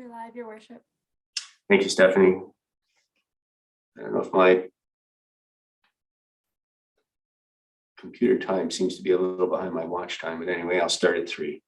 You're live, Your Worship. Thank you, Stephanie. I don't know if my computer time seems to be a little behind my watch time, but anyway, I'll start at 3.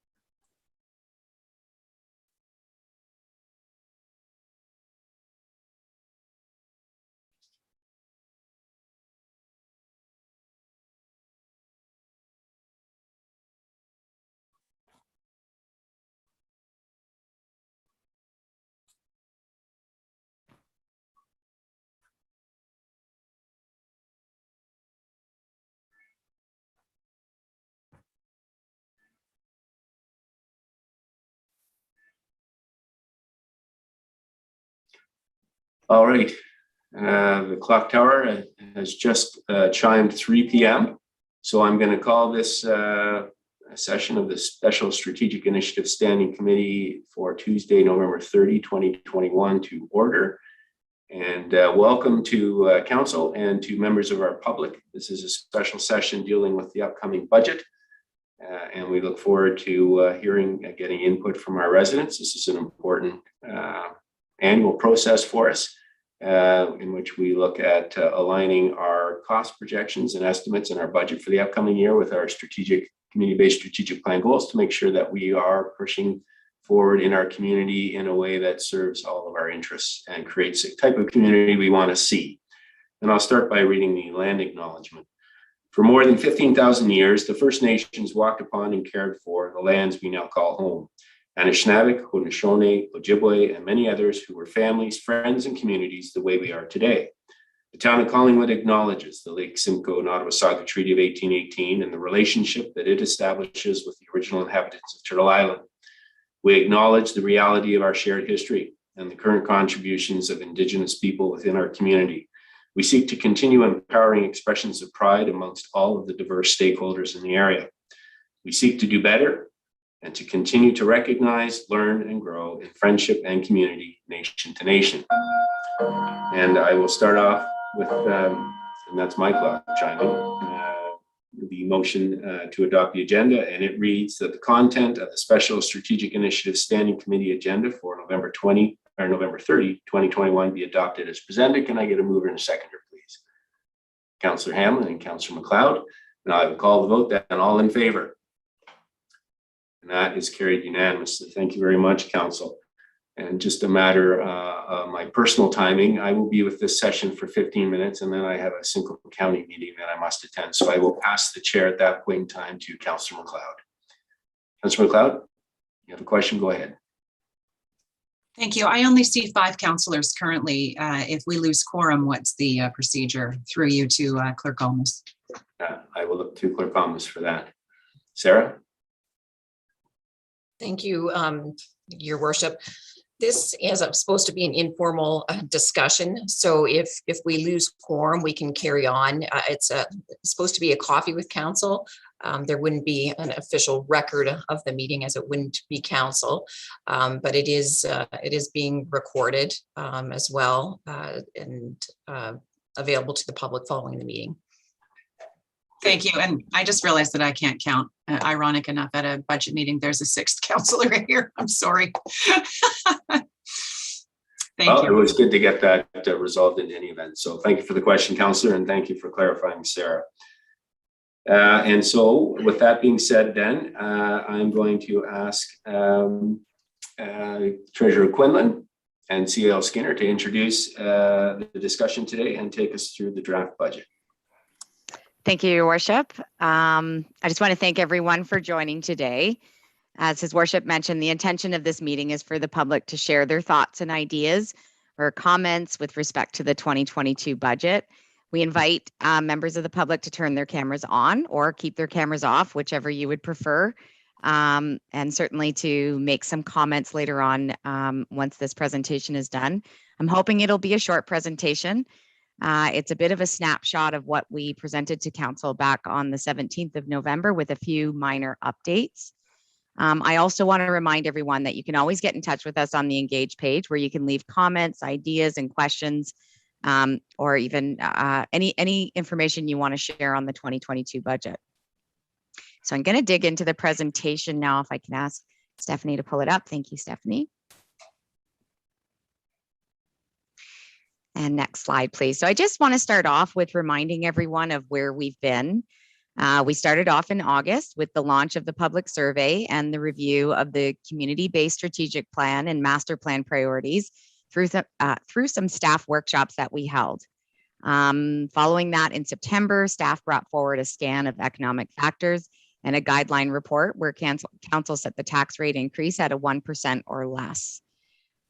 All right, the clock tower has just chimed 3 p.m. So I'm going to call this a session of the Special Strategic Initiative Standing Committee for Tuesday, November 30, 2021 to order. And welcome to Council and to members of our public. This is a special session dealing with the upcoming budget. And we look forward to getting input from our residents. This is an important annual process for us in which we look at aligning our cost projections and estimates in our budget for the upcoming year with our community-based strategic plan goals to make sure that we are pushing forward in our community in a way that serves all of our interests and creates a type of community we want to see. And I'll start by reading the land acknowledgement. For more than 15,000 years, the First Nations walked upon and cared for the lands we now call home. Anishinaabek, Haudenosaunee, Ojibwe, and many others who were families, friends, and communities the way we are today. The town of Collingwood acknowledges the Lake Simcoe-Nottawasaga Treaty of 1818 and the relationship that it establishes with the original inhabitants of Turtle Island. We acknowledge the reality of our shared history and the current contributions of Indigenous people within our community. We seek to continue empowering expressions of pride amongst all of the diverse stakeholders in the area. We seek to do better and to continue to recognize, learn, and grow in friendship and community, nation to nation. And I will start off with, and that's my clock chiming, the motion to adopt the agenda, and it reads that the content of the Special Strategic Initiative Standing Committee agenda for November 30, 2021 be adopted as presented. Can I get a mover and a seconder, please? Councillor Hamlin and Councillor McLeod. And I will call the vote then. All in favor? And that is carried unanimously. Thank you very much, Council. And just a matter of my personal timing, I will be with this session for 15 minutes, and then I have a Simcoe County meeting that I must attend. So I will pass the chair at that point in time to Councillor McLeod. Councillor McLeod, you have a question? Go ahead. Thank you. I only see 5 councillors currently. If we lose quorum, what's the procedure? Through you to Clerk Almus. I will look to Clerk Almus for that. Sarah? Thank you, Your Worship. This is supposed to be an informal discussion. So if we lose quorum, we can carry on. It's supposed to be a coffee with council. There wouldn't be an official record of the meeting as it wouldn't be council, but it is being recorded as well and available to the public following the meeting. Thank you. And I just realized that I can't count. Ironic enough, at a budget meeting, there's a 6th councillor here. I'm sorry. Thank you. It was good to get that resolved in any event. So thank you for the question, Councillor, and thank you for clarifying, Sarah. And so with that being said, then I'm going to ask Treasurer Quinlan and CL Skinner to introduce the discussion today and take us through the draft budget. Thank you, Your Worship. I just want to thank everyone for joining today. As His Worship mentioned, the intention of this meeting is for the public to share their thoughts and ideas or comments with respect to the 2022 budget. We invite members of the public to turn their cameras on or keep their cameras off, whichever you would prefer, and certainly to make some comments later on once this presentation is done. I'm hoping it'll be a short presentation. It's a bit of a snapshot of what we presented to Council back on the 17th of November with a few minor updates. I also want to remind everyone that you can always get in touch with us on the Engage page where you can leave comments, ideas, and questions, or even any information you want to share on the 2022 budget. So I'm going to dig into the presentation now, if I can ask Stephanie to pull it up. Thank you, Stephanie. And next slide, please. So I just want to start off with reminding everyone of where we've been. We started off in August with the launch of the public survey and the review of the community-based strategic plan and master plan priorities through some staff workshops that we held. Following that, in September, staff brought forward a scan of economic factors and a guideline report where council set the tax rate increase at a 1% or less.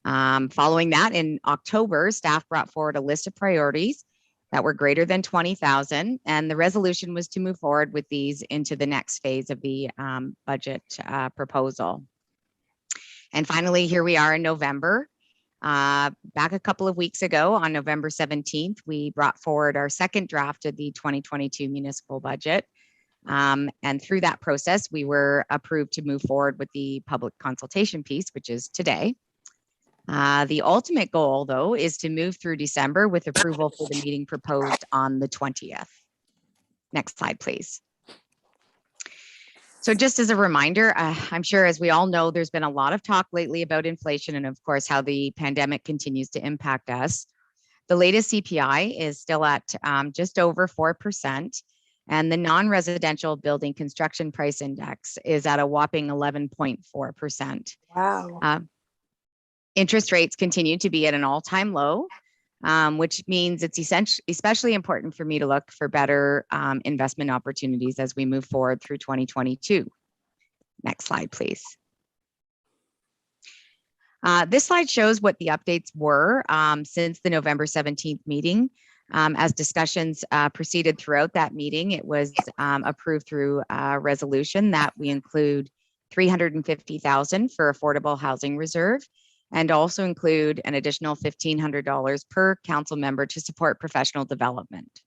Following that, in October, staff brought forward a list of priorities that were greater than 20,000, and the resolution was to move forward with these into the next phase of the budget proposal. And finally, here we are in November. Back a couple of weeks ago, on November 17th, we brought forward our second draft of the 2022 municipal budget. And through that process, we were approved to move forward with the public consultation piece, which is today. The ultimate goal, though, is to move through December with approval for the meeting proposed on the 20th. Next slide, please. So just as a reminder, I'm sure as we all know, there's been a lot of talk lately about inflation and of course how the pandemic continues to impact us. The latest CPI is still at just over 4%, and the non-residential building construction price index is at a whopping 11.4%. Wow. Interest rates continue to be at an all-time low, which means it's especially important for me to look for better investment opportunities as we move forward through 2022. Next slide, please. This slide shows what the updates were since the November 17th meeting. As discussions proceeded throughout that meeting, it was approved through a resolution that we include $350,000 for affordable housing reserve, and also include an additional $1,500 per council member to support professional development.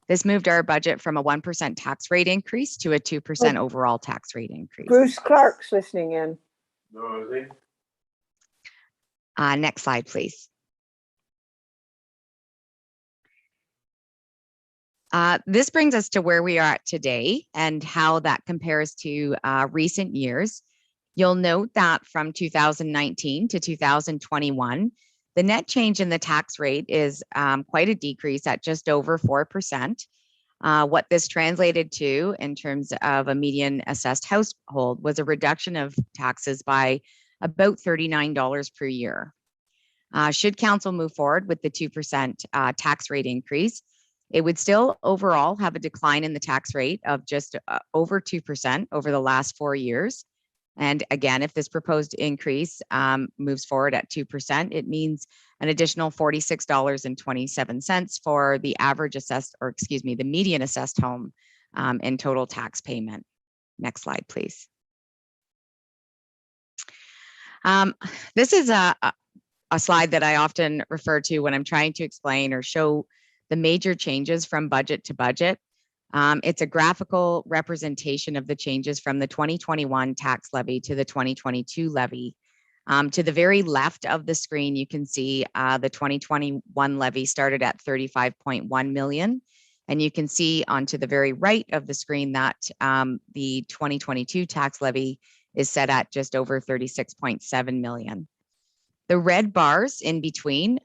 This moved our budget from a 1% tax rate increase to a 2% overall tax rate increase. Bruce Clark's listening in. Next slide, please. This brings us to where we are at today and how that compares to recent years. You'll note that from 2019 to 2021, the net change in the tax rate is quite a decrease at just over 4%. What this translated to in terms of a median assessed household was a reduction of taxes by about $39 per year. Should council move forward with the 2% tax rate increase, it would still overall have a decline in the tax rate of just over 2% over the last 4 years. And again, if this proposed increase moves forward at 2%, it means an additional $46.27 for the average assessed, or excuse me, the median assessed home in total tax payment. Next slide, please. This is a slide that I often refer to when I'm trying to explain or show the major changes from budget to budget. It's a graphical representation of the changes from the 2021 tax levy to the 2022 levy. To the very left of the screen, you can see the 2021 levy started at 35.1 million. And you can see onto the very right of the screen that the 2022 tax levy is set at just over 36.7 million. The red bars in between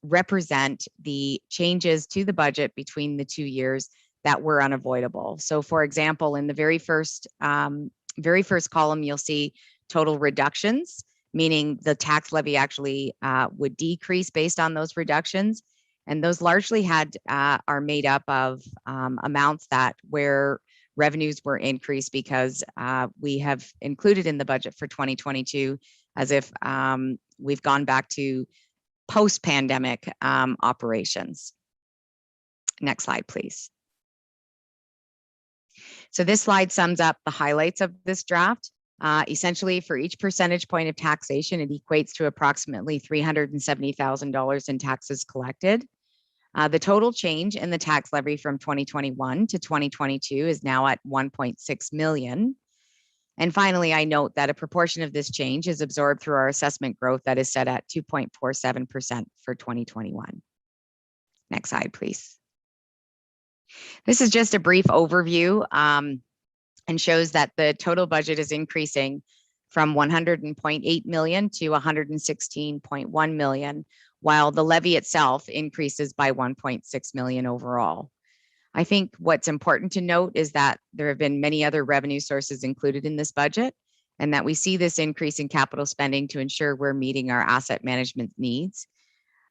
represent the changes to the budget between the 2 years that were unavoidable. So for example, in the very first column, you'll see total reductions, meaning the tax levy actually would decrease based on those reductions. And those largely are made up of amounts that where revenues were increased because we have included in the budget for 2022 as if we've gone back to post-pandemic operations. Next slide, please. So this slide sums up the highlights of this draft. Essentially, for each percentage point of taxation, it equates to approximately $370,000 in taxes collected. The total change in the tax levy from 2021 to 2022 is now at 1.6 million. And finally, I note that a proportion of this change is absorbed through our assessment growth that is set at 2.47% for 2021. Next slide, please. This is just a brief overview and shows that the total budget is increasing from 100.8 million to 116.1 million, while the levy itself increases by 1.6 million overall. I think what's important to note is that there have been many other revenue sources included in this budget, and that we see this increase in capital spending to ensure we're meeting our asset management needs.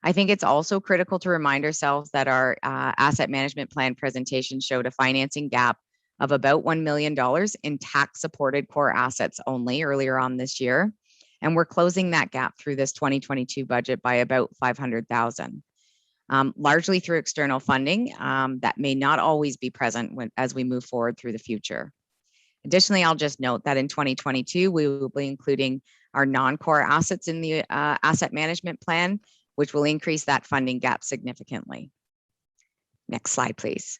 I think it's also critical to remind ourselves that our asset management plan presentation showed a financing gap of about $1 million in tax-supported core assets only earlier on this year. And we're closing that gap through this 2022 budget by about $500,000, largely through external funding that may not always be present as we move forward through the future. Additionally, I'll just note that in 2022, we will be including our non-core assets in the asset management plan, which will increase that funding gap significantly. Next slide, please.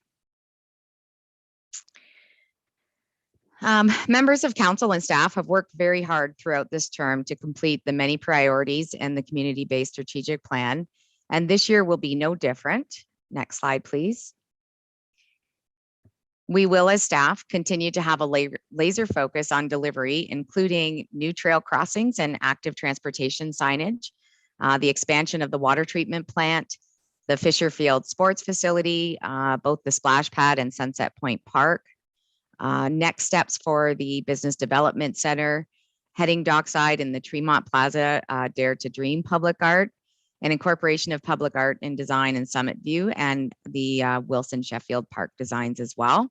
Members of council and staff have worked very hard throughout this term to complete the many priorities in the community-based strategic plan, and this year will be no different. Next slide, please. We will, as staff, continue to have a laser focus on delivery, including new trail crossings and active transportation signage, the expansion of the water treatment plant, the Fisherfield Sports Facility, both the Splash Pad and Sunset Point Park. Next steps for the Business Development Center, heading dockside in the Tremont Plaza, Dare to Dream Public Art, and incorporation of public art and design in Summit View and the Wilson Sheffield Park designs as well.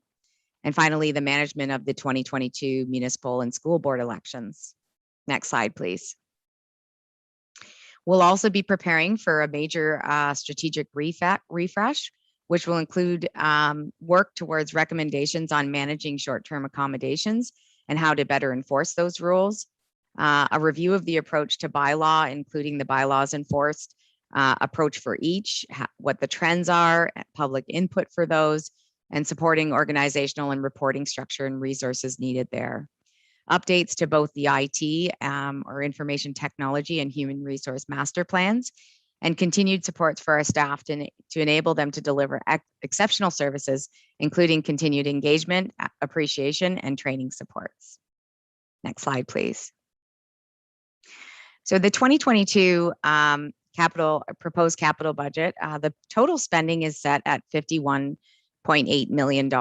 And finally, the management of the 2022 municipal and school board elections. Next slide, please. We'll also be preparing for a major strategic refresh, which will include work towards recommendations on managing short-term accommodations and how to better enforce those rules, a review of the approach to bylaw, including the bylaws enforced, approach for each, what the trends are, public input for those, and supporting organizational and reporting structure and resources needed there. Updates to both the IT or information technology and human resource master plans, and continued supports for our staff to enable them to deliver exceptional services, including continued engagement, appreciation, and training supports. Next slide, please. So the 2022 proposed capital budget, the total spending is set at $51.8 million.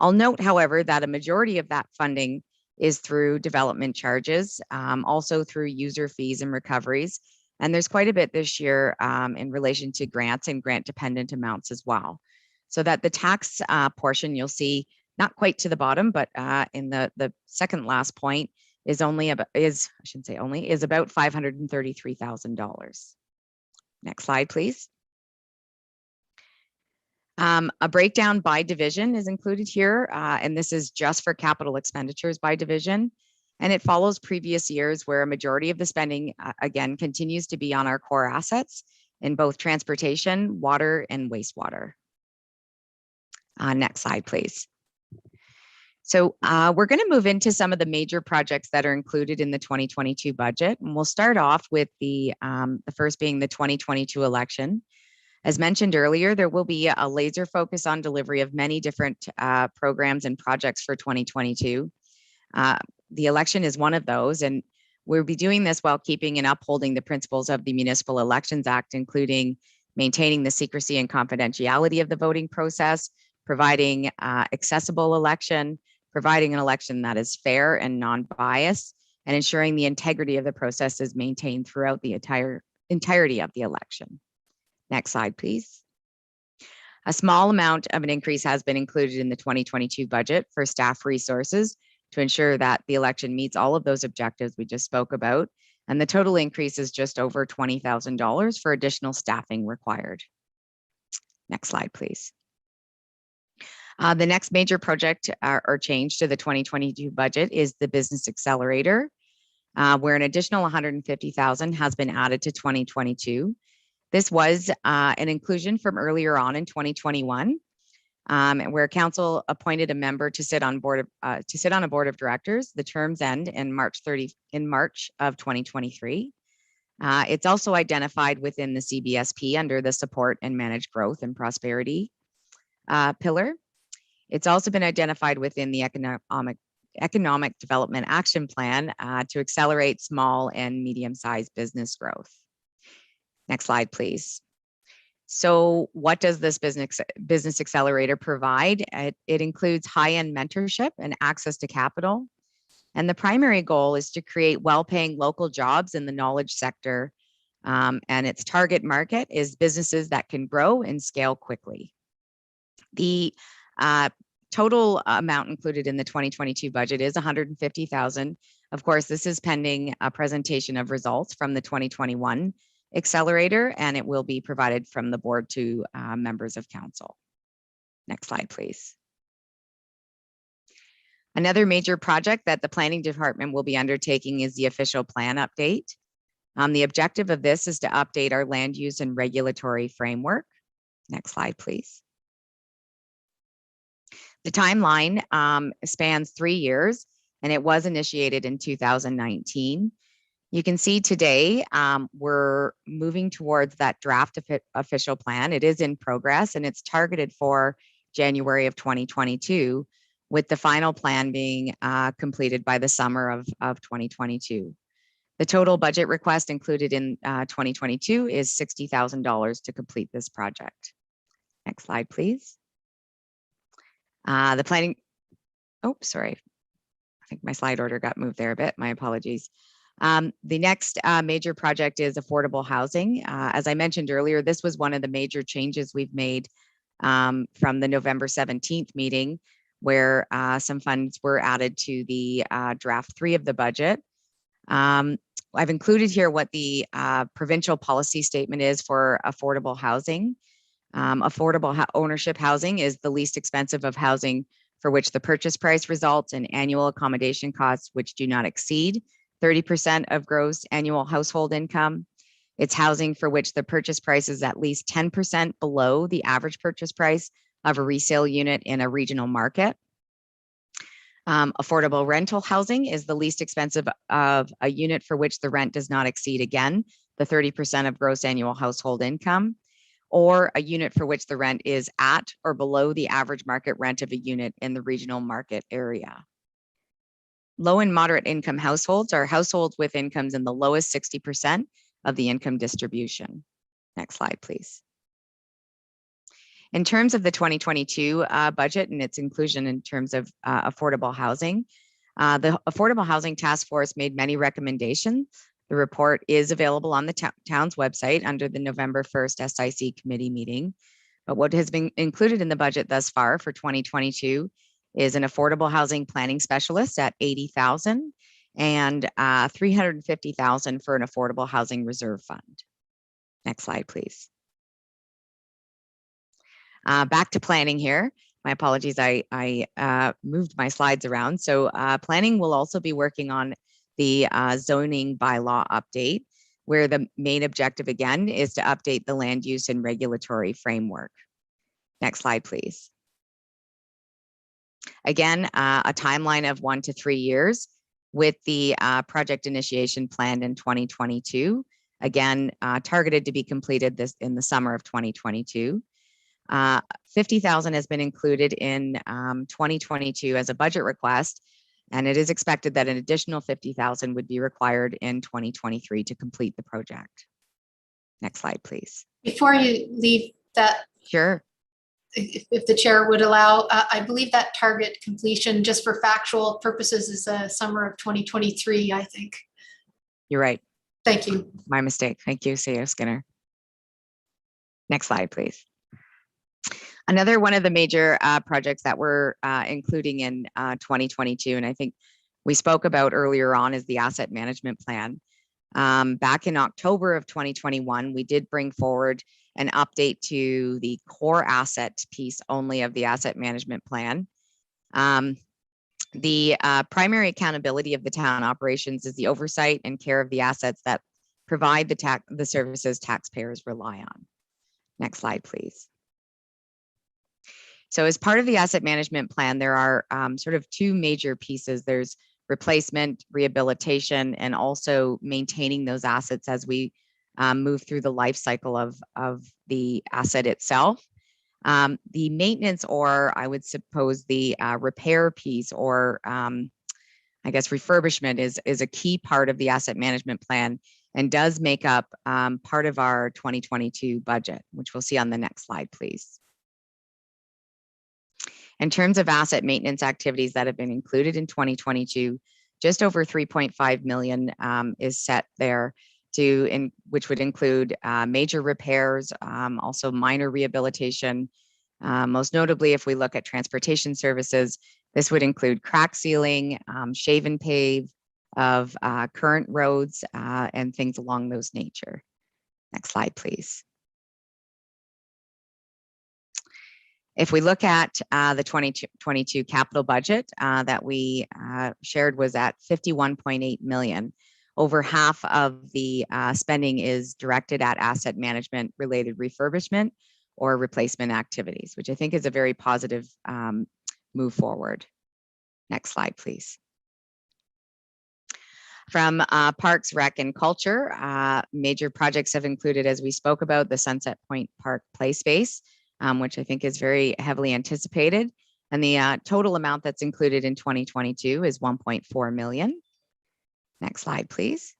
I'll note, however, that a majority of that funding is through development charges, also through user fees and recoveries. And there's quite a bit this year in relation to grants and grant dependent amounts as well. So that the tax portion you'll see not quite to the bottom, but in the second last point is about $533,000. Next slide, please. A breakdown by division is included here, and this is just for capital expenditures by division. And it follows previous years where a majority of the spending, again, continues to be on our core assets in both transportation, water, and wastewater. Next slide, please. So we're going to move into some of the major projects that are included in the 2022 budget. And we'll start off with the first being the 2022 election. As mentioned earlier, there will be a laser focus on delivery of many different programs and projects for 2022. The election is one of those, and we'll be doing this while keeping and upholding the principles of the Municipal Elections Act, including maintaining the secrecy and confidentiality of the voting process, providing accessible election, providing an election that is fair and non-biased, and ensuring the integrity of the process is maintained throughout the entirety of the election. Next slide, please. A small amount of an increase has been included in the 2022 budget for staff resources to ensure that the election meets all of those objectives we just spoke about. And the total increase is just over $20,000 for additional staffing required. Next slide, please. The next major project or change to the 2022 budget is the Business Accelerator, where an additional $150,000 has been added to 2022. This was an inclusion from earlier on in 2021, where council appointed a member to sit on a board of directors. The terms end in March of 2023. It's also identified within the CBSP under the Support and Manage Growth and Prosperity pillar. It's also been identified within the Economic Development Action Plan to accelerate small and medium-sized business growth. Next slide, please. So what does this business accelerator provide? It includes high-end mentorship and access to capital. And the primary goal is to create well-paying local jobs in the knowledge sector. And its target market is businesses that can grow and scale quickly. The total amount included in the 2022 budget is $150,000. Of course, this is pending a presentation of results from the 2021 Accelerator, and it will be provided from the board to members of council. Next slide, please. Another major project that the planning department will be undertaking is the official plan update. The objective of this is to update our land use and regulatory framework. Next slide, please. The timeline spans 3 years, and it was initiated in 2019. You can see today we're moving towards that draft official plan. It is in progress, and it's targeted for January of 2022, with the final plan being completed by the summer of 2022. The total budget request included in 2022 is $60,000 to complete this project. Next slide, please. The planning, oh, sorry. I think my slide order got moved there a bit. My apologies. The next major project is affordable housing. As I mentioned earlier, this was one of the major changes we've made from the November 17th meeting, where some funds were added to the draft 3 of the budget. I've included here what the provincial policy statement is for affordable housing. Affordable ownership housing is the least expensive of housing for which the purchase price results in annual accommodation costs which do not exceed 30% of gross annual household income. It's housing for which the purchase price is at least 10% below the average purchase price of a resale unit in a regional market. Affordable rental housing is the least expensive of a unit for which the rent does not exceed, again, the 30% of gross annual household income, or a unit for which the rent is at or below the average market rent of a unit in the regional market area. Low and moderate income households are households with incomes in the lowest 60% of the income distribution. Next slide, please. In terms of the 2022 budget and its inclusion in terms of affordable housing, the Affordable Housing Task Force made many recommendations. The report is available on the town's website under the November 1st SIC committee meeting. But what has been included in the budget thus far for 2022 is an affordable housing planning specialist at $80,000 and $350,000 for an affordable housing reserve fund. Next slide, please. Back to planning here. My apologies, I moved my slides around. So planning will also be working on the zoning bylaw update, where the main objective again is to update the land use and regulatory framework. Next slide, please. Again, a timeline of 1 to 3 years with the project initiation planned in 2022. Again, targeted to be completed in the summer of 2022. 50,000 has been included in 2022 as a budget request, and it is expected that an additional 50,000 would be required in 2023 to complete the project. Next slide, please. Before you leave that, sure. If the chair would allow, I believe that target completion, just for factual purposes, is summer of 2023, I think. You're right. Thank you. My mistake. Thank you, CEO Skinner. Next slide, please. Another one of the major projects that we're including in 2022, and I think we spoke about earlier on, is the asset management plan. Back in October of 2021, we did bring forward an update to the core asset piece only of the asset management plan. The primary accountability of the town operations is the oversight and care of the assets that provide the services taxpayers rely on. Next slide, please. So as part of the asset management plan, there are sort of 2 major pieces. There's replacement, rehabilitation, and also maintaining those assets as we move through the life cycle of the asset itself. The maintenance, or I would suppose the repair piece, or I guess refurbishment, is a key part of the asset management plan, and does make up part of our 2022 budget, which we'll see on the next slide, please. In terms of asset maintenance activities that have been included in 2022, just over 3.5 million is set there which would include major repairs, also minor rehabilitation. Most notably, if we look at transportation services, this would include crack sealing, shave and pave of current roads and things along those nature. Next slide, please. If we look at the 2022 capital budget that we shared was at 51.8 million. Over half of the spending is directed at asset management related refurbishment or replacement activities, which I think is a very positive move forward. Next slide, please. From Parks, Rec, and Culture, major projects have included, as we spoke about, the Sunset Point Park Playspace, which I think is very heavily anticipated. And the total amount that's included in 2022 is 1.4 million. Next slide, please.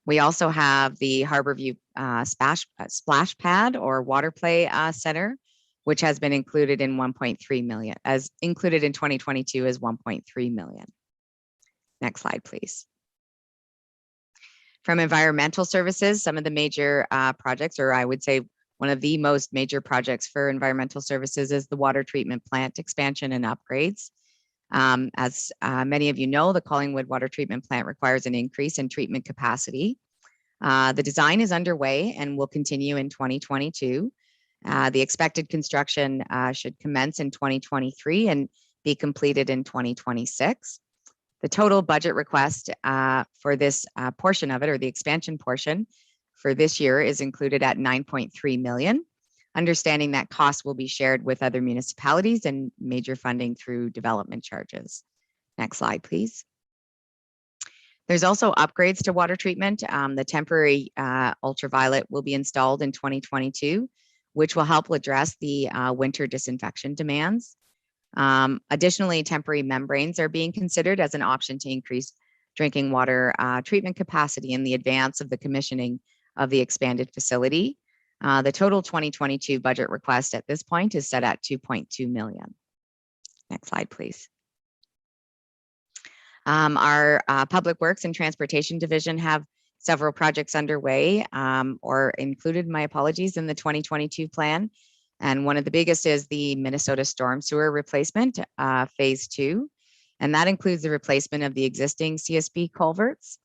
We also have the Habourview Splash Pad or Water Play Center, which has been included in 1.3 million, as included in 2022 as 1.3 million. Next slide, please. From environmental services, some of the major projects, or I would say one of the most major projects for environmental services is the water treatment plant expansion and upgrades. As many of you know, the Collingwood water treatment plant requires an increase in treatment capacity. The design is underway and will continue in 2022. The expected construction should commence in 2023 and be completed in 2026. The total budget request for this portion of it, or the expansion portion for this year, is included at 9.3 million. Understanding that costs will be shared with other municipalities and major funding through development charges. Next slide, please. There's also upgrades to water treatment. The temporary ultraviolet will be installed in 2022, which will help address the winter disinfection demands. Additionally, temporary membranes are being considered as an option to increase drinking water treatment capacity in the advance of the commissioning of the expanded facility. The total 2022 budget request at this point is set at 2.2 million. Next slide, please. Our Public Works and Transportation Division have several projects underway or included, my apologies, in the 2022 plan. And one of the biggest is the Minnesota Storm Sewer Replacement, Phase 2. And that includes the replacement of the existing CSB culverts.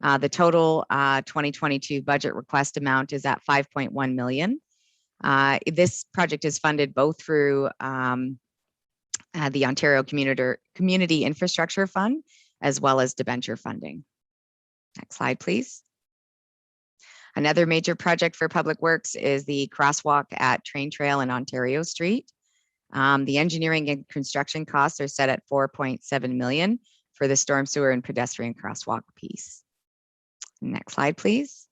The total 2022 budget request amount is at 5.1 million. This project is funded both through the Ontario Community Infrastructure Fund, as well as debenture funding. Next slide, please. Another major project for Public Works is the crosswalk at Train Trail and Ontario Street. The engineering and construction costs are set at 4.7 million for the storm sewer and pedestrian crosswalk piece. Next slide, please.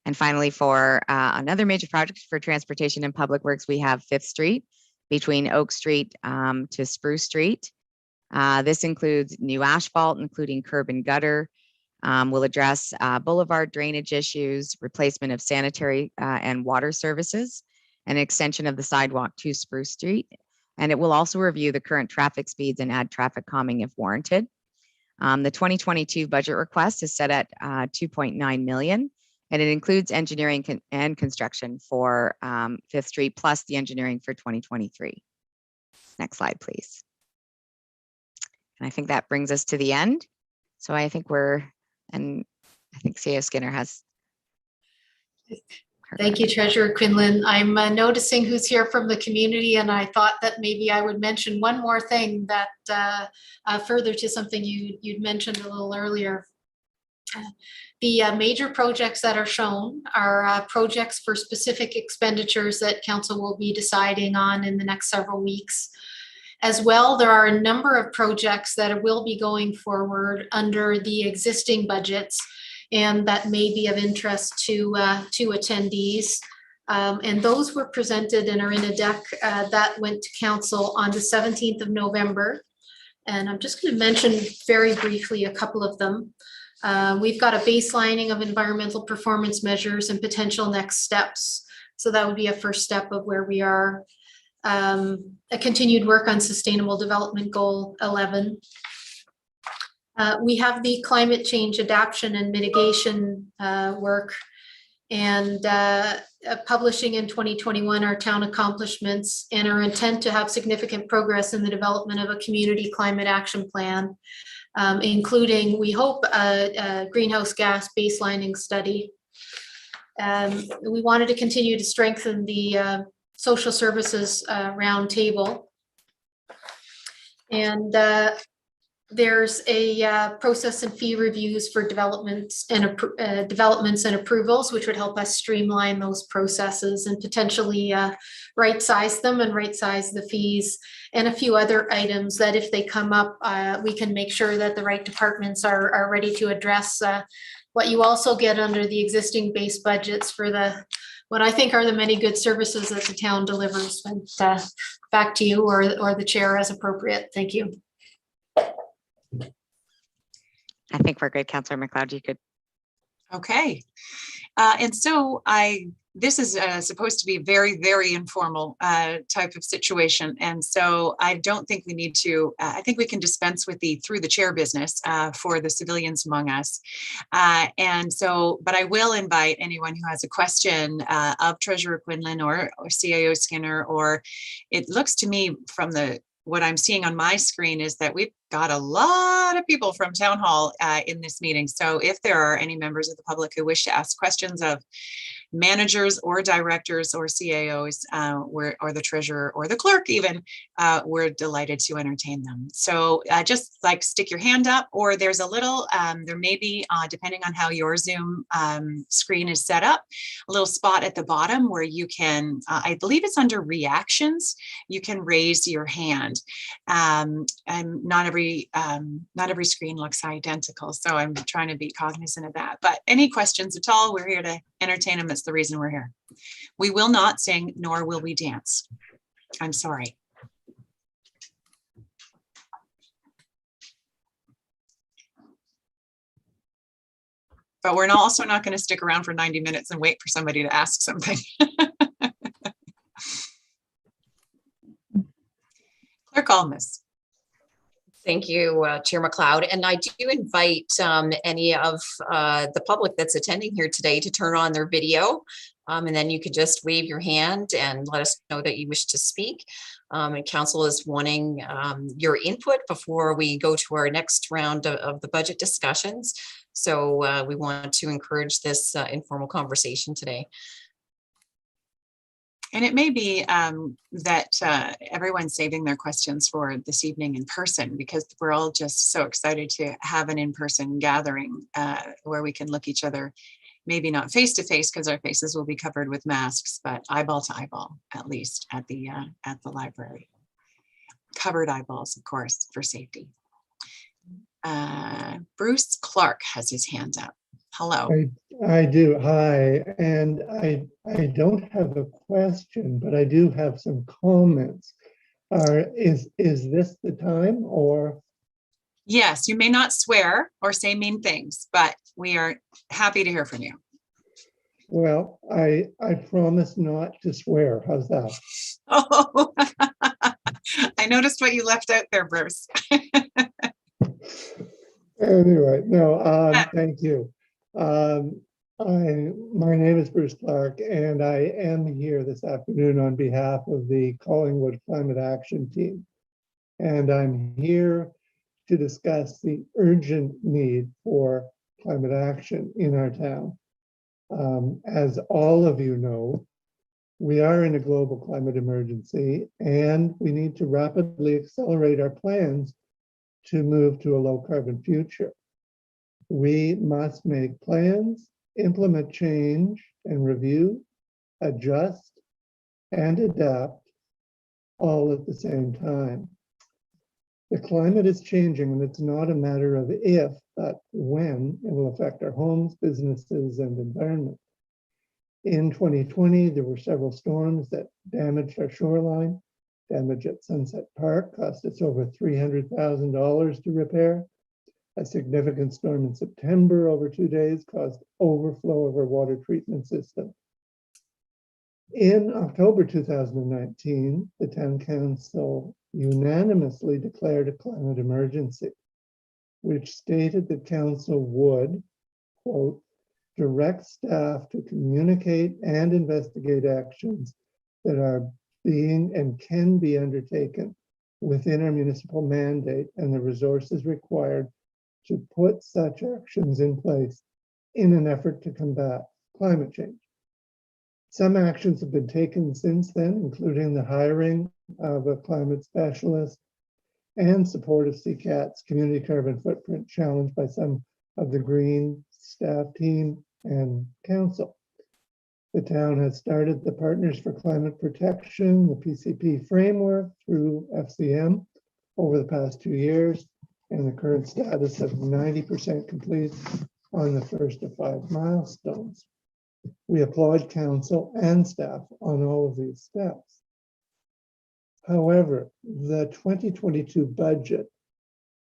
And finally, for another major project for transportation and Public Works, we have 5th Street between Oak Street to Spruce Street. This includes new asphalt, including curb and gutter. We'll address boulevard drainage issues, replacement of sanitary and water services, and extension of the sidewalk to Spruce Street. And it will also review the current traffic speeds and add traffic calming if warranted. The 2022 budget request is set at 2.9 million, and it includes engineering and construction for 5th Street, plus the engineering for 2023. Next slide, please. And I think that brings us to the end. So I think and I think C.A. Skinner has. Thank you, Treasurer Quinlan. I'm noticing who's here from the community, and I thought that maybe I would mention one more thing that further to something you'd mentioned a little earlier. The major projects that are shown are projects for specific expenditures that Council will be deciding on in the next several weeks. As well, there are a number of projects that will be going forward under the existing budgets, and that may be of interest to attendees. And those were presented and are in a deck that went to Council on the 17th of November. And I'm just going to mention very briefly a couple of them. We've got a baselining of environmental performance measures and potential next steps. So that would be a first step of where we are. A continued work on Sustainable Development Goal 11. We have the climate change adaptation and mitigation work, and publishing in 2021 our town accomplishments and our intent to have significant progress in the development of a community climate action plan, including, we hope, a greenhouse gas baselining study. We wanted to continue to strengthen the social services roundtable. And there's a process and fee reviews for developments and approvals, which would help us streamline those processes and potentially right-size them and right-size the fees, and a few other items that if they come up, we can make sure that the right departments are ready to address what you also get under the existing base budgets for what I think are the many good services that the town delivers. And back to you or the chair as appropriate. Thank you. I think we're good. Councillor McLeod, you could. Okay. And so this is supposed to be a very, very informal type of situation. And so I don't think we need to, I think we can dispense with the through the chair business for the civilians among us. And so, but I will invite anyone who has a question of Treasurer Quinlan or CAO Skinner, or it looks to me from what I'm seeing on my screen is that we've got a lot of people from Town Hall in this meeting. So if there are any members of the public who wish to ask questions of managers or directors or CAOs or the treasurer or the clerk even, we're delighted to entertain them. So just like stick your hand up, or there's a little, there may be, depending on how your Zoom screen is set up, a little spot at the bottom where you can, I believe it's under reactions, you can raise your hand. And not every screen looks identical, so I'm trying to be cognizant of that. But any questions at all, we're here to entertain them. That's the reason we're here. We will not sing, nor will we dance. I'm sorry. But we're also not going to stick around for 90 minutes and wait for somebody to ask something. Clerk Almus. Thank you, Chair McLeod. And I do invite any of the public that's attending here today to turn on their video. And then you could just wave your hand and let us know that you wish to speak. And council is wanting your input before we go to our next round of the budget discussions. So we want to encourage this informal conversation today. And it may be that everyone's saving their questions for this evening in person, because we're all just so excited to have an in-person gathering where we can look each other, maybe not face to face because our faces will be covered with masks, but eyeball to eyeball, at least at the library. Covered eyeballs, of course, for safety. Bruce Clark has his hand up. Hello. I do. Hi. And I don't have a question, but I do have some comments. Is this the time or? Yes, you may not swear or say mean things, but we are happy to hear from you. Well, I promise not to swear. How's that? Oh, I noticed what you left out there, Bruce. Anyway, no, thank you. My name is Bruce Clark, and I am here this afternoon on behalf of the Collingwood Climate Action Team. And I'm here to discuss the urgent need for climate action in our town. As all of you know, we are in a global climate emergency, and we need to rapidly accelerate our plans to move to a low carbon future. We must make plans, implement change, and review, adjust, and adapt all at the same time. The climate is changing, and it's not a matter of if, but when it will affect our homes, businesses, and environment. In 2020, there were several storms that damaged our shoreline. Damage at Sunset Park cost us over $300,000 to repair. A significant storm in September over 2 days caused overflow of our water treatment system. In October 2019, the town council unanimously declared a climate emergency, which stated that council would, quote, direct staff to communicate and investigate actions that are being and can be undertaken within our municipal mandate and the resources required to put such actions in place in an effort to combat climate change. Some actions have been taken since then, including the hiring of a climate specialist and support of CCAT's community carbon footprint challenged by some of the Green staff team and council. The town has started the Partners for Climate Protection, the PCP framework through FCM over the past 2 years, and the current status of 90% complete on the first of 5 milestones. We applaud council and staff on all of these steps. However, the 2022 budget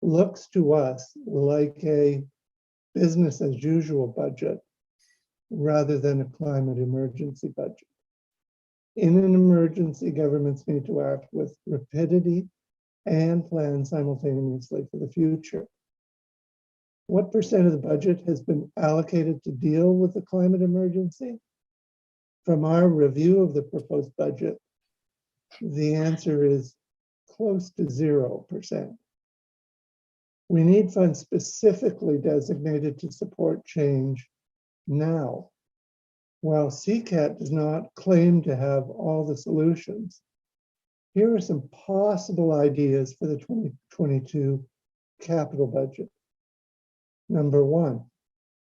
looks to us like a business as usual budget rather than a climate emergency budget. In an emergency, governments need to act with rapidity and plan simultaneously for the future. What percent of the budget has been allocated to deal with the climate emergency? From our review of the proposed budget, the answer is close to 0%. We need funds specifically designated to support change now. While CCAT does not claim to have all the solutions, here are some possible ideas for the 2022 capital budget. Number 1,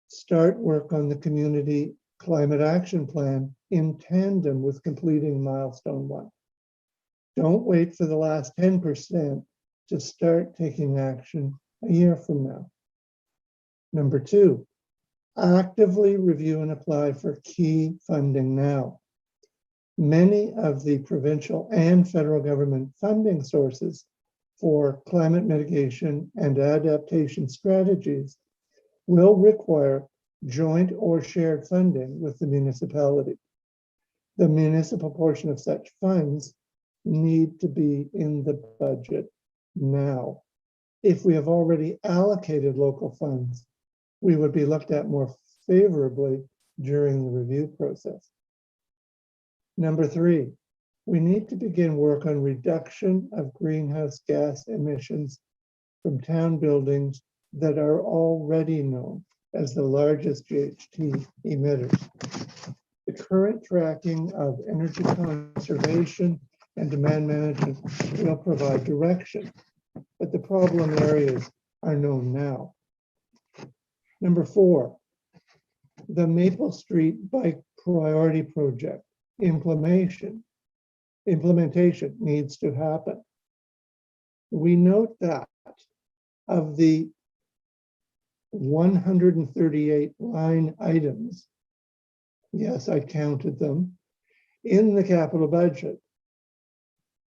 start work on the community climate action plan in tandem with completing milestone 1. Don't wait for the last 10% to start taking action a year from now. Number 2, actively review and apply for key funding now. Many of the provincial and federal government funding sources for climate mitigation and adaptation strategies will require joint or shared funding with the municipality. The municipal portion of such funds need to be in the budget now. If we have already allocated local funds, we would be looked at more favorably during the review process. Number 3, we need to begin work on reduction of greenhouse gas emissions from town buildings that are already known as the largest GHG emitters. The current tracking of energy conservation and demand management will provide direction, but the problem areas are known now. Number 4, the Maple Street Bike Priority Project implementation needs to happen. We note that of the 138 line items, yes, I counted them, in the capital budget,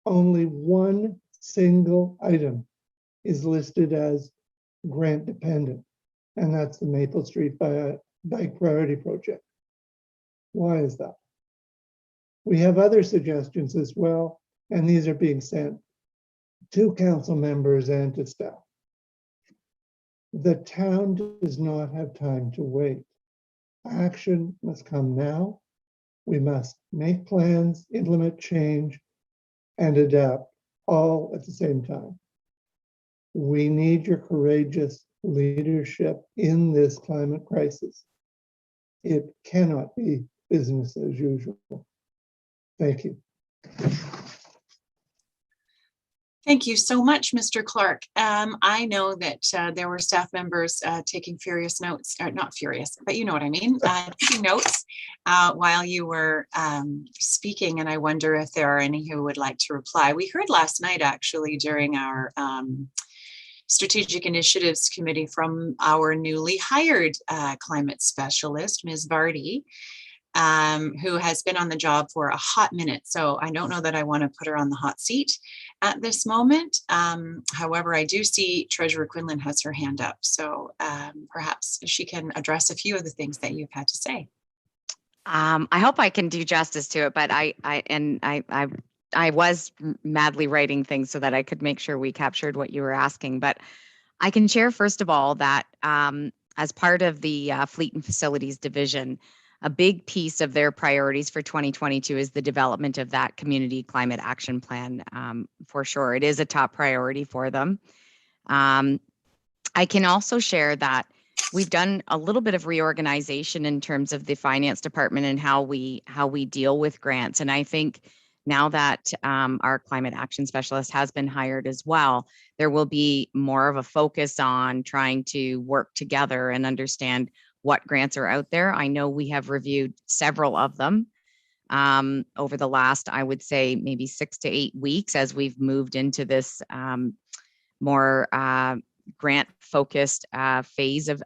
only one single item is listed as grant dependent, and that's the Maple Street Bike Priority Project. Why is that? We have other suggestions as well, and these are being sent to council members and to staff. The town does not have time to wait. Action must come now. We must make plans, implement change, and adapt all at the same time. We need your courageous leadership in this climate crisis. It cannot be business as usual. Thank you. Thank you so much, Mr. Clark. I know that there were staff members taking furious notes, or not furious, but you know what I mean, taking notes while you were speaking, and I wonder if there are any who would like to reply. We heard last night, actually, during our Strategic Initiatives Committee from our newly hired climate specialist, Ms. Vardy, who has been on the job for a hot minute. So I don't know that I want to put her on the hot seat. at this moment. However, I do see Treasurer Quinlan has her hand up, so perhaps she can address a few of the things that you've had to say. I hope I can do justice to it, but I was madly writing things so that I could make sure we captured what you were asking. But I can share, first of all, that as part of the Fleet and Facilities Division, a big piece of their priorities for 2022 is the development of that community climate action plan. For sure, it is a top priority for them. I can also share that we've done a little bit of reorganization in terms of the finance department and how we deal with grants. And I think now that our climate action specialist has been hired as well, there will be more of a focus on trying to work together and understand what grants are out there. I know we have reviewed several of them over the last, I would say, maybe 6 to 8 weeks as we've moved into this more grant focused phase of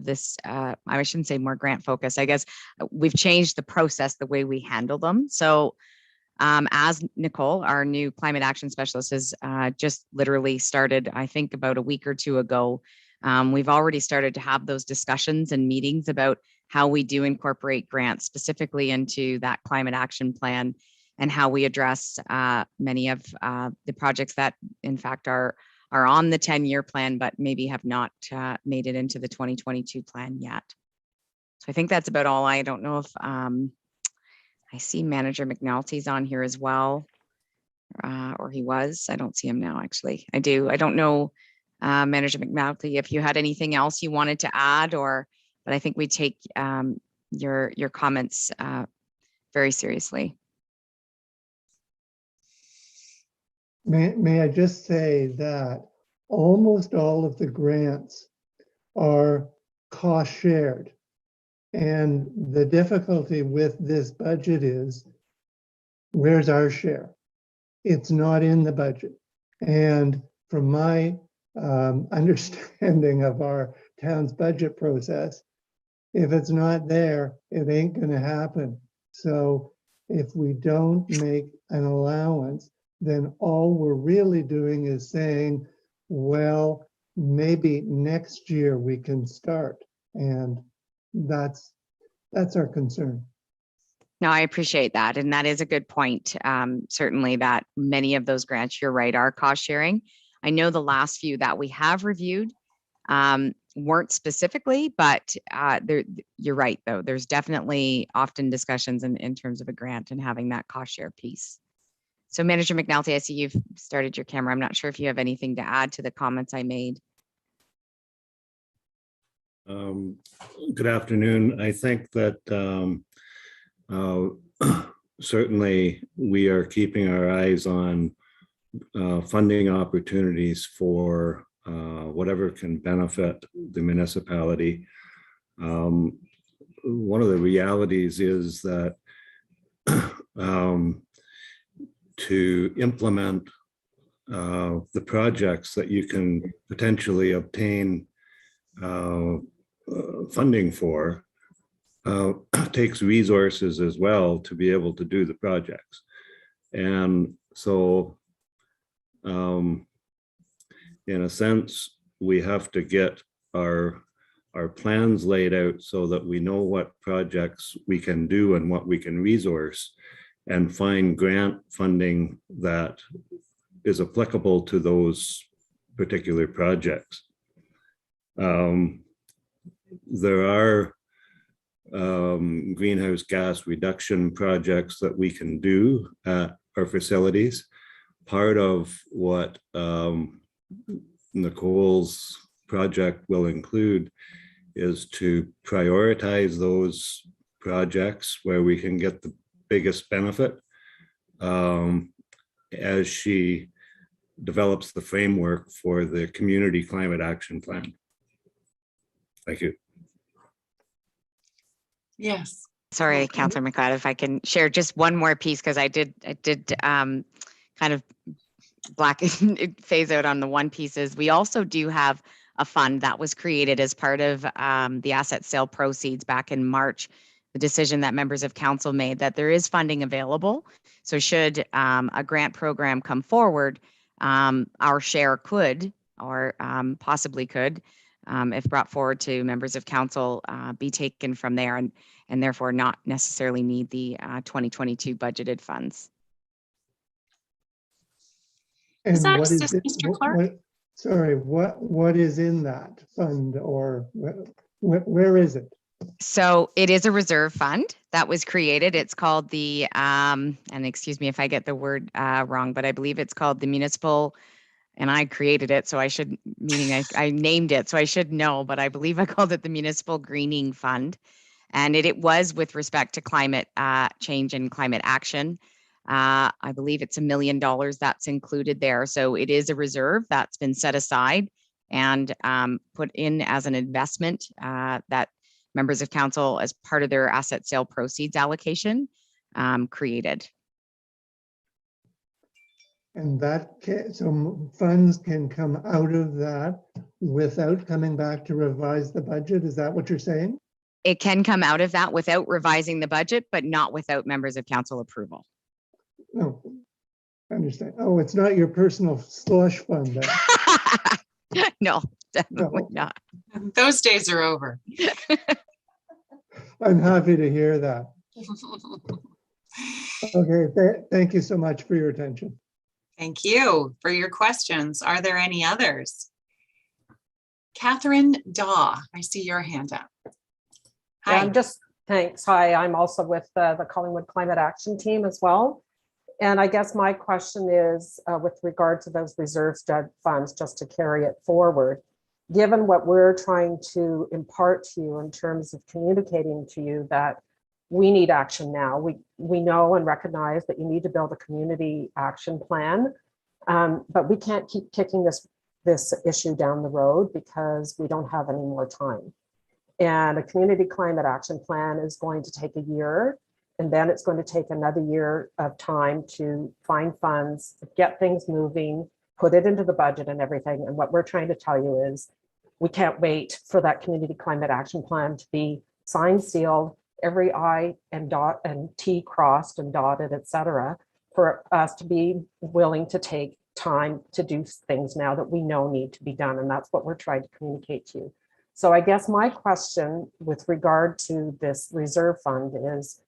this. I shouldn't say more grant focused. I guess we've changed the process, the way we handle them. So as Nicole, our new climate action specialist, has just literally started, I think about a week or two ago, we've already started to have those discussions and meetings about how we do incorporate grants specifically into that climate action plan and how we address many of the projects that in fact are on the 10-year plan, but maybe have not made it into the 2022 plan yet. So I think that's about all. I don't know if I see Manager McNalty's on here as well, or he was. I don't see him now, actually. I do. I don't know, Manager McNalty, if you had anything else you wanted to add, but I think we take your comments very seriously. May I just say that almost all of the grants are cost shared. And the difficulty with this budget is, where's our share? It's not in the budget. And from my understanding of our town's budget process, if it's not there, it ain't going to happen. So if we don't make an allowance, then all we're really doing is saying, well, maybe next year we can start. And that's our concern. No, I appreciate that. And that is a good point. Certainly that many of those grants, you're right, are cost sharing. I know the last few that we have reviewed weren't specifically, but you're right, though. There's definitely often discussions in terms of a grant and having that cost share piece. So Manager McNalty, I see you've started your camera. I'm not sure if you have anything to add to the comments I made. Good afternoon. I think that certainly we are keeping our eyes on funding opportunities for whatever can benefit the municipality. One of the realities is that to implement the projects that you can potentially obtain funding for takes resources as well to be able to do the projects. And so in a sense, we have to get our plans laid out so that we know what projects we can do and what we can resource, and find grant funding that is applicable to those particular projects. There are greenhouse gas reduction projects that we can do at our facilities. Part of what Nicole's project will include is to prioritize those projects where we can get the biggest benefit as she develops the framework for the community climate action plan. Thank you. Yes. Sorry, Councillor McLeod, if I can share just one more piece, because I did kind of phase out on the one pieces. We also do have a fund that was created as part of the asset sale proceeds back in March the decision that members of council made that there is funding available. So should a grant program come forward, our share could, or possibly could, if brought forward to members of council, be taken from there and therefore not necessarily need the 2022 budgeted funds. And Is that what is just it? Mr. Clark? Sorry, what is in that fund, or where is it? So it is a reserve fund that was created. It's called the, and excuse me if I get the word wrong, but I believe it's called the municipal, and I created it, so I should, meaning I named it, so I should know, but I believe I called it the Municipal Greening Fund. And it was with respect to climate change and climate action. I believe it's $1 million that's included there. So it is a reserve that's been set aside and put in as an investment that members of council, as part of their asset sale proceeds allocation, created. And that so funds can come out of that without coming back to revise the budget. Is that what you're saying? It can come out of that without revising the budget, but not without members of council approval. No, I understand. Oh, it's not your personal slush fund then. No, definitely not. Those days are over. I'm happy to hear that. Okay, thank you so much for your attention. Thank you for your questions. Are there any others? Catherine Daw, I see your hand up. Yeah, Hi. I'm just, thanks. Hi, I'm also with the Collingwood Climate Action Team as well. And I guess my question is with regard to those reserve funds, just to carry it forward, given what we're trying to impart to you in terms of communicating to you that we need action now. We know and recognize that you need to build a community action plan, but we can't keep kicking this issue down the road because we don't have any more time. And a community climate action plan is going to take a year, and then it's going to take another year of time to find funds, get things moving, put it into the budget and everything. And what we're trying to tell you is we can't wait for that community climate action plan to be signed, sealed, every I and dot and T crossed and dotted, et cetera, for us to be willing to take time to do things now that we know need to be done. And that's what we're trying to communicate to you. So I guess my question with regard to this reserve fund is,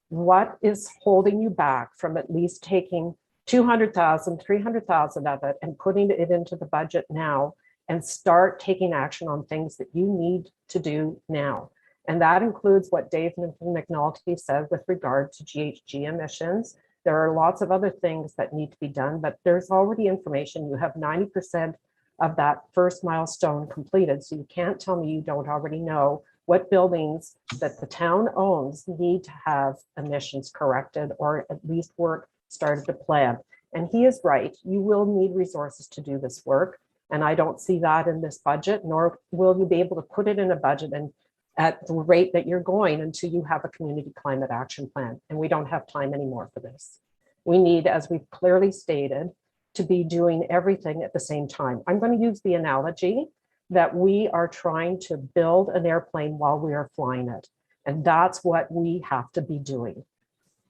what is holding you back from at least taking 200,000, 300,000 of it and putting it into the budget now and start taking action on things that you need to do now? And that includes what Dave McNulty said with regard to GHG emissions. There are lots of other things that need to be done, but there's already information. You have 90% of that first milestone completed. So you can't tell me you don't already know what buildings that the town owns need to have emissions corrected, or at least work started to plan. And he is right. You will need resources to do this work. And I don't see that in this budget, nor will you be able to put it in a budget and at the rate that you're going until you have a community climate action plan. And we don't have time anymore for this. We need, as we've clearly stated, to be doing everything at the same time. I'm going to use the analogy that we are trying to build an airplane while we are flying it. And that's what we have to be doing.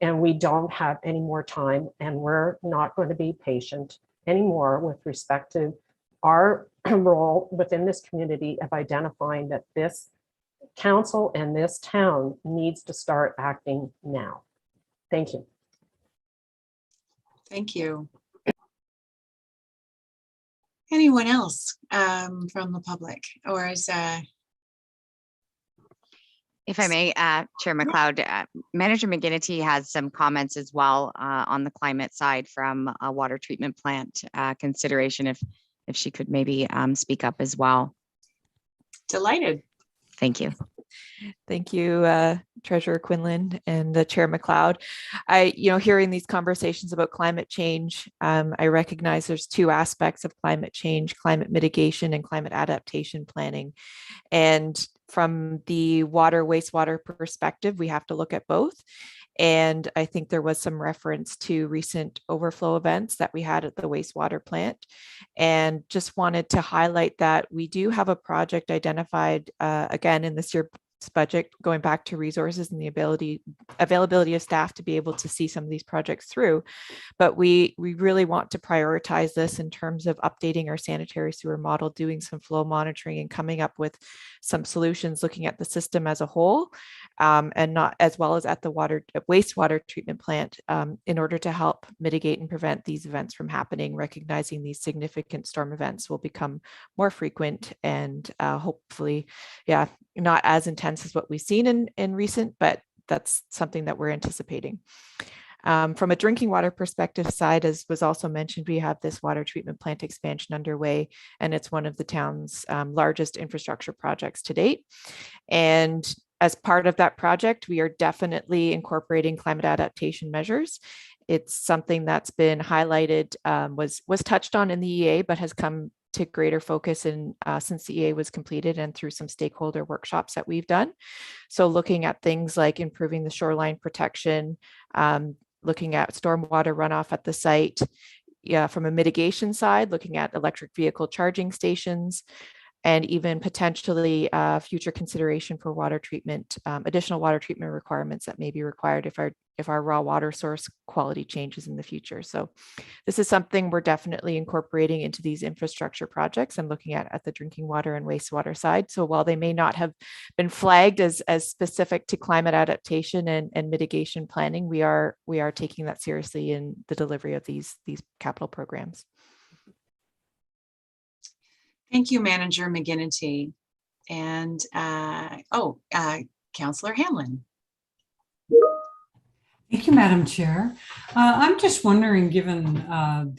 And we don't have any more time, and we're not going to be patient anymore with respect to our role within this community of identifying that this council and this town needs to start acting now. Thank you. Thank you. Anyone else from the public, or is If I may, Chair McLeod, Manager McGinnity has some comments as well on the climate side from a water treatment plant consideration, if she could maybe speak up as well. delighted? Thank you. Thank you, Treasurer Quinlan and Chair McLeod. Hearing these conversations about climate change, I recognize there's two aspects of climate change: climate mitigation and climate adaptation planning. And from the water wastewater perspective, we have to look at both. And I think there was some reference to recent overflow events that we had at the wastewater plant. And just wanted to highlight that we do have a project identified again in this budget, going back to resources and the availability of staff to be able to see some of these projects through. But we really want to prioritize this in terms of updating our sanitary sewer model, doing some flow monitoring and coming up with some solutions, looking at the system as a whole, and not as well as at the wastewater treatment plant, in order to help mitigate and prevent these events from happening, recognizing these significant storm events will become more frequent and hopefully, not as intense as what we've seen in recent, but that's something that we're anticipating. From a drinking water perspective side, as was also mentioned, we have this water treatment plant expansion underway, and it's one of the town's largest infrastructure projects to date. And as part of that project, we are definitely incorporating climate adaptation measures. It's something that's been highlighted, was touched on in the EA, but has come to greater focus since the EA was completed and through some stakeholder workshops that we've done. So looking at things like improving the shoreline protection, looking at stormwater runoff at the site. From a mitigation side, looking at electric vehicle charging stations, and even potentially future consideration for water treatment, additional water treatment requirements that may be required if our raw water source quality changes in the future. So this is something we're definitely incorporating into these infrastructure projects and looking at the drinking water and wastewater side. So while they may not have been flagged as specific to climate adaptation and mitigation planning, we are taking that seriously in the delivery of these capital programs. Thank you, Manager McGinnity. And Councillor Hanlon. Thank you, Madam Chair. I'm just wondering, given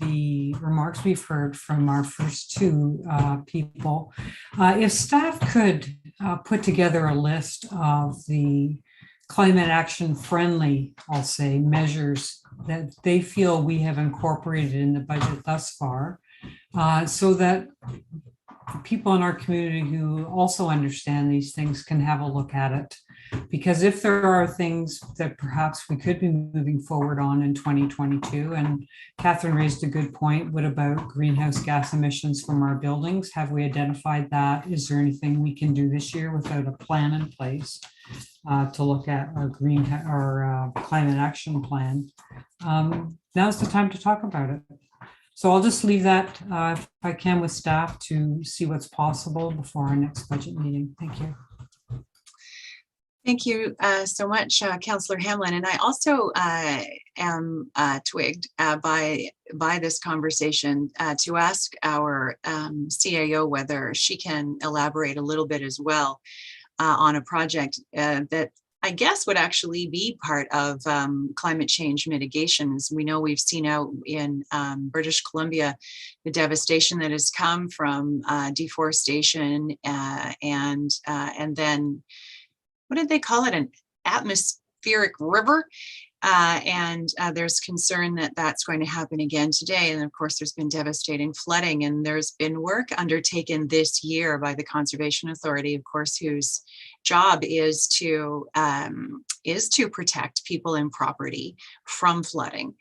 the remarks we've heard from our first two people, if staff could put together a list of the climate action friendly, I'll say, measures that they feel we have incorporated in the budget thus far, so that people in our community who also understand these things can have a look at it. Because if there are things that perhaps we could be moving forward on in 2022, and Catherine raised a good point, what about greenhouse gas emissions from our buildings? Have we identified that? Is there anything we can do this year without a plan in place to look at our climate action plan? Now's the time to talk about it. So I'll just leave that, if I can, with staff to see what's possible before our next budget meeting. Thank you. Thank you so much, Councillor Hamlin. And I also am twigged by this conversation to ask our CAO whether she can elaborate a little bit as well on a project that I guess would actually be part of climate change mitigation. As we know, we've seen out in British Columbia the devastation that has come from deforestation and then, what did they call it? An atmospheric river. And there's concern that that's going to happen again today. And of course, there's been devastating flooding, and there's been work undertaken this year by the Conservation Authority, of course, whose job is to protect people and property from flooding.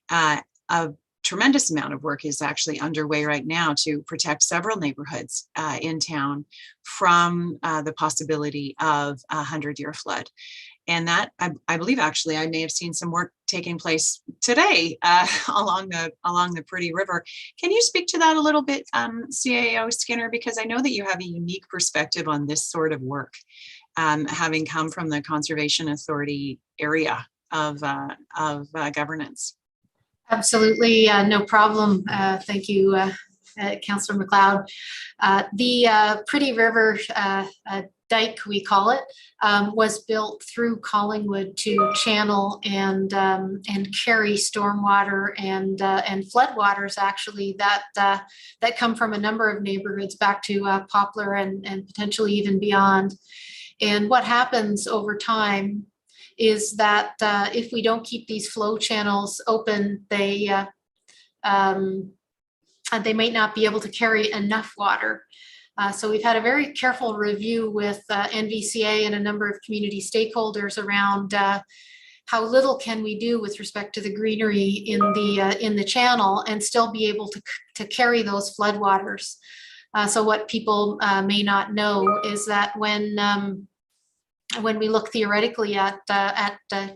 A tremendous amount of work is actually underway right now to protect several neighborhoods in town from the possibility of a 100-year flood. And that, I believe, actually, I may have seen some work taking place today along the Pretty River. Can you speak to that a little bit, CAO Skinner? Because I know that you have a unique perspective on this sort of work, having come from the Conservation Authority area of governance. Absolutely, no problem. Thank you, Councillor McLeod. The Pretty River dike, we call it, was built through Collingwood to channel and carry stormwater and floodwaters, actually, that come from a number of neighborhoods back to Poplar and potentially even beyond. And what happens over time is that if we don't keep these flow channels open, they might not be able to carry enough water. So we've had a very careful review with NVCA and a number of community stakeholders around how little can we do with respect to the greenery in the channel and still be able to carry those floodwaters. So what people may not know is that when when we look theoretically at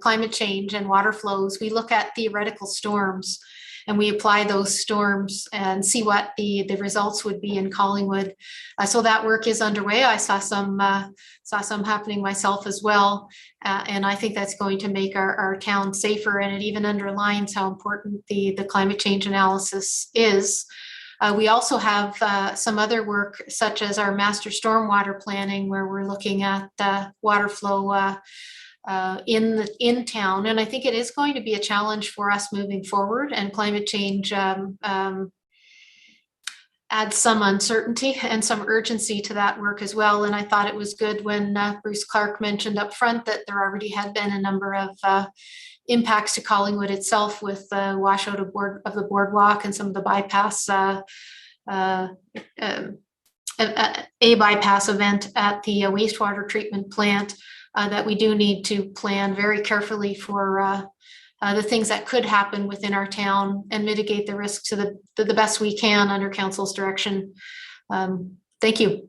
climate change and water flows, we look at theoretical storms and we apply those storms and see what the results would be in Collingwood. So that work is underway. I saw some happening myself as well. And I think that's going to make our town safer, and it even underlines how important the climate change analysis is. We also have some other work, such as our master stormwater planning, where we're looking at water flow in town. And I think it is going to be a challenge for us moving forward, and climate change adds some uncertainty and some urgency to that work as well. And I thought it was good when Bruce Clark mentioned up front that there already had been a number of impacts to Collingwood itself with the washout of the boardwalk and some of the bypass, a bypass event at the wastewater treatment plant, that we do need to plan very carefully for the things that could happen within our town and mitigate the risk to the best we can under council's direction. Thank you.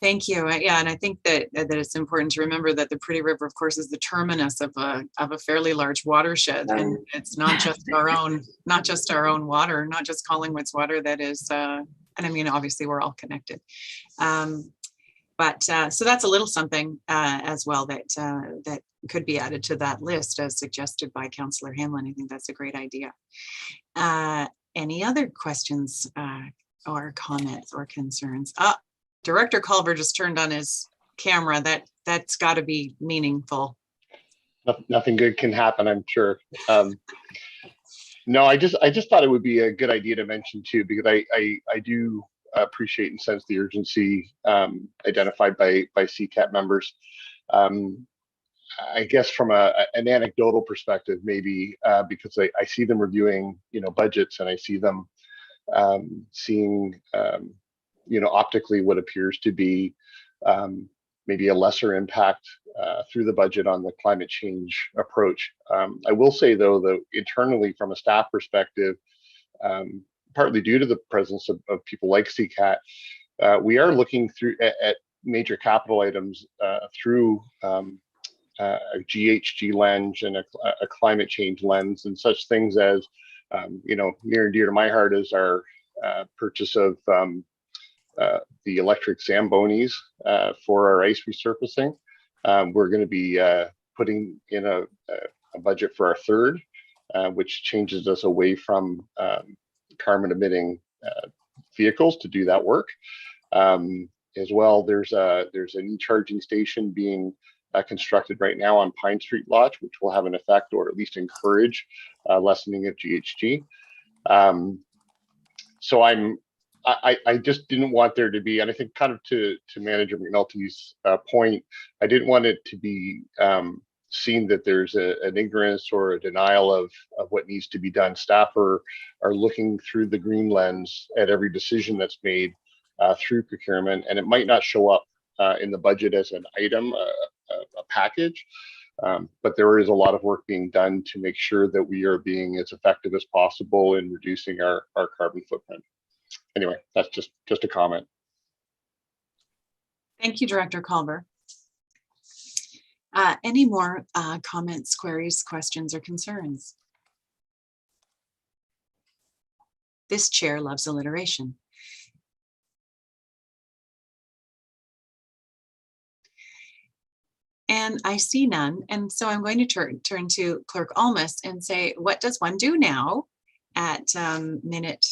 Thank you. Yeah, and I think that it's important to remember that the Pretty River, of course, is the terminus of a fairly large watershed, and it's not just our own water, not just Collingwood's water that is. And I mean, obviously, we're all connected. But so that's a little something as well that could be added to that list, as suggested by Councillor Hanlon. I think that's a great idea. Any other questions or comments or concerns? Director Culver just turned on his camera. That's got to be meaningful. Nothing good can happen, I'm sure. No, I just thought it would be a good idea to mention too, because I do appreciate and sense the urgency identified by CCAT members. I guess from an anecdotal perspective, maybe because I see them reviewing, budgets, and I see them seeing, optically what appears to be maybe a lesser impact through the budget on the climate change approach. I will say though, that internally from a staff perspective, partly due to the presence of people like CCAT, we are looking through at major capital items through a GHG lens and a climate change lens, and such things as, near and dear to my heart is our purchase of the electric Zambonis for our ice resurfacing. We're going to be putting in a budget for our third, which changes us away from carbon emitting vehicles to do that work. As well, there's an e-charging station being constructed right now on Pine Street Lodge, which will have an effect, or at least encourage lessening of GHG. So I just didn't want there to be, and I think kind of to Manager McNulty's point, I didn't want it to be seen that there's an ignorance or a denial of what needs to be done. Staff are looking through the green lens at every decision that's made through procurement, and it might not show up in the budget as an item, a package, but there is a lot of work being done to make sure that we are being as effective as possible in reducing our carbon footprint. Anyway, that's just a comment. Thank you, Director Culver. Any more comments, queries, questions, or concerns? This chair loves alliteration. And I see none. And so I'm going to turn to Clerk Almus and say, what does one do now at minute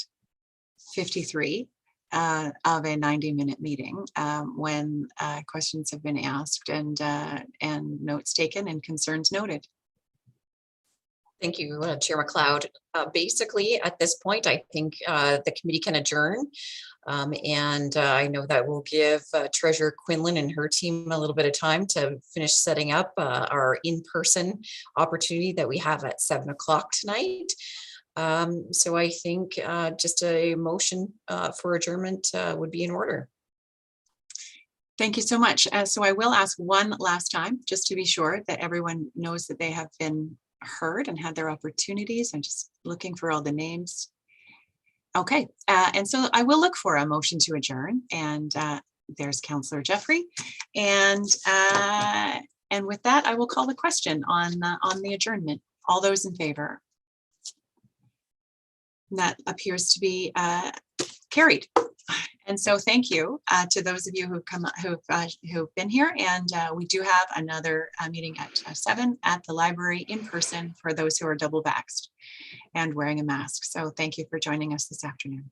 53 of a 90-minute meeting when questions have been asked and notes taken and concerns noted? Thank you, Chair McLeod. Basically, at this point, I think the committee can adjourn. And I know that will give Treasurer Quinlan and her team a little bit of time to finish setting up our in-person opportunity that we have at 7 o'clock tonight. So I think just a motion for adjournment would be in order. Thank you so much. So I will ask one last time, just to be sure that everyone knows that they have been heard and had their opportunities. I'm just looking for all the names. Okay, and so I will look for a motion to adjourn, and there's Councillor Jeffrey. And with that, I will call the question on the adjournment. All those in favor? That appears to be carried. And so thank you to those of you who've been here. And we do have another meeting at 7 at the library in person for those who are double vaxxed and wearing a mask. So thank you for joining us this afternoon.